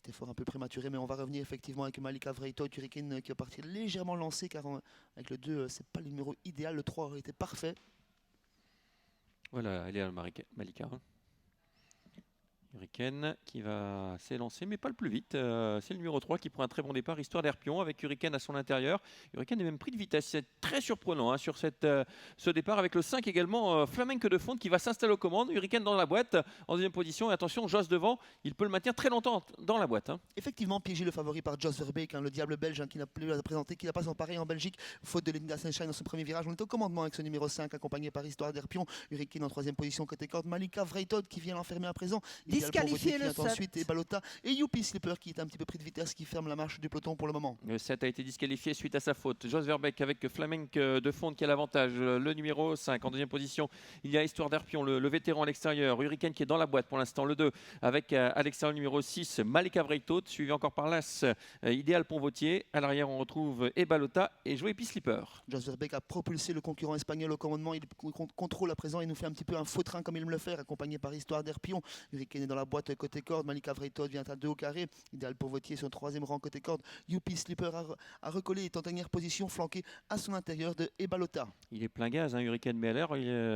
Petit effort un peu prématuré, mais on va revenir effectivement avec Malika Vrejtov, Hurricane qui va partir légèrement lancé, car avec le 2, c'est pas le numéro idéal, le 3 aurait été parfait. Voilà, elle est à Malika. Hurricane qui va s'élancer, mais pas le plus vite. C'est le numéro 3 qui prend un très bon départ, Histoire d'Herpion, avec Hurricane à son intérieur. Hurricane est même pris de vitesse. C'est très surprenant hein, sur ce départ, avec le 5 également, Flamenque de Fonte qui va s'installer aux commandes. Hurricane dans la boîte, en deuxième position. Et attention, Joss devant, il peut le maintenir très longtemps dans la boîte. Hein. Effectivement, piégé le favori par Jos Verbeek, le diable belge qui n'a plus à présenter, qui n'a pas son pareil en Belgique, faute de Linda Sunshine dans son premier virage. On est au commandement avec ce numéro 5, accompagné par Histoire d'Herpion. Hurricane en troisième position côté corde. Malika Vrejtov qui vient l'enfermer à présent. Disqualifié le 7. Ensuite, et Balota et Youpi Slipper qui est un petit peu pris de vitesse, qui ferme la marche du peloton pour le moment. Le 7 a été disqualifié suite à sa faute. Jos Verbeek avec Flamenque de Fonte qui a l'avantage. Le numéro 5 en deuxième position. Il y a Histoire d'Herpion, le vétéran à l'extérieur. Hurricane qui est dans la boîte pour l'instant. Le 2 avec à l'extérieur le numéro 6, Malika Vrejtov, suivi encore par l'As, Idéal Pont-Vautier. À l'arrière, on retrouve Ebalota et Joe Slipper. Jos Verbeek a propulsé le concurrent espagnol au commandement. Il contrôle à présent. Il nous fait un petit peu un faux train comme il me le fait, accompagné par Histoire d'Herpion. Hurricane est dans la boîte côté corde. Malika Vrejtov vient à 2 au carré. Idéal Pont-Vautier sur le troisième rang côté corde. Youpi Slipper a recollé, est en dernière position, flanqué à son intérieur de Ebalota. Il est plein gaz, hein, Hurricane, mais à l'air,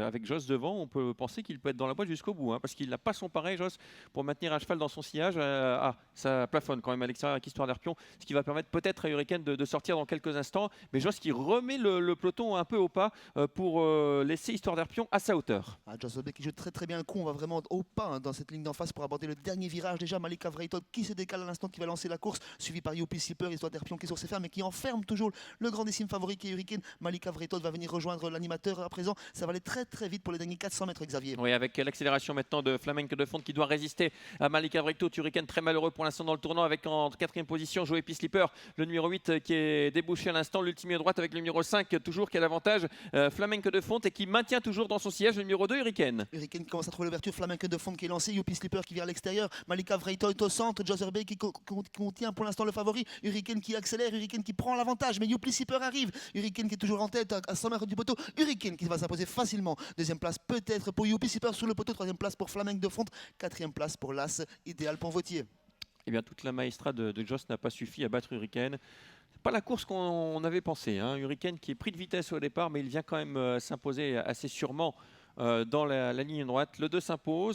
avec Joss devant, on peut penser qu'il peut être dans la boîte jusqu'au bout, hein, parce qu'il n'a pas son pareil, Joss, pour maintenir à cheval dans son sillage. Ça plafonne quand même à l'extérieur avec Histoire d'Herpion, ce qui va permettre peut-être à Hurricane de sortir dans quelques instants. Mais Joss qui remet le peloton un peu au pas pour laisser Histoire d'Herpion à sa hauteur. Jos Verbeek qui joue très très bien le coup. On va vraiment au pas hein, dans cette ligne d'en face pour aborder le dernier virage. Déjà, Malika Vrejtov qui se décale à l'instant, qui va lancer la course, suivi par Youpi Slipper, Histoire d'Herpion qui est sur ses fermes, mais qui enferme toujours le grandissime favori qui est Hurricane. Malika Vrejtov va venir rejoindre l'animateur à présent. Ça va aller très très vite pour les derniers 400 mètres, Xavier. Oui, avec l'accélération maintenant de Flamenque de Fonte qui doit résister à Malika Vrejtov. Hurricane très malheureux pour l'instant dans le tournant, avec en quatrième position Joe Slipper, le numéro 8 qui est débouché à l'instant, l'ultime droite avec le numéro 5 toujours qui a l'avantage, Flamenque de Fonte, et qui maintient toujours dans son siège le numéro 2 Hurricane. Hurricane qui commence à trouver l'ouverture, Flamenque de Fonte qui est lancé, Youpi Slipper qui vient à l'extérieur, Malika Vrejtov au centre, Jos Verbeek qui contient pour l'instant le favori, Hurricane qui accélère, Hurricane qui prend l'avantage, mais Youpi Slipper arrive, Hurricane qui est toujours en tête à 100 mètres du poteau, Hurricane qui va s'imposer facilement, deuxième place peut-être pour Youpi Slipper sur le poteau, troisième place pour Flamenque de Fonte, quatrième place pour l'As, Idéal Pont-Vautier. Eh bien, toute la maestra de Joss n'a pas suffi à battre Hurricane. C'est pas la course qu'on avait pensé, hein. Hurricane qui est pris de vitesse au départ, mais il vient quand même s'imposer assez sûrement dans la ligne droite. Le 2 s'impose.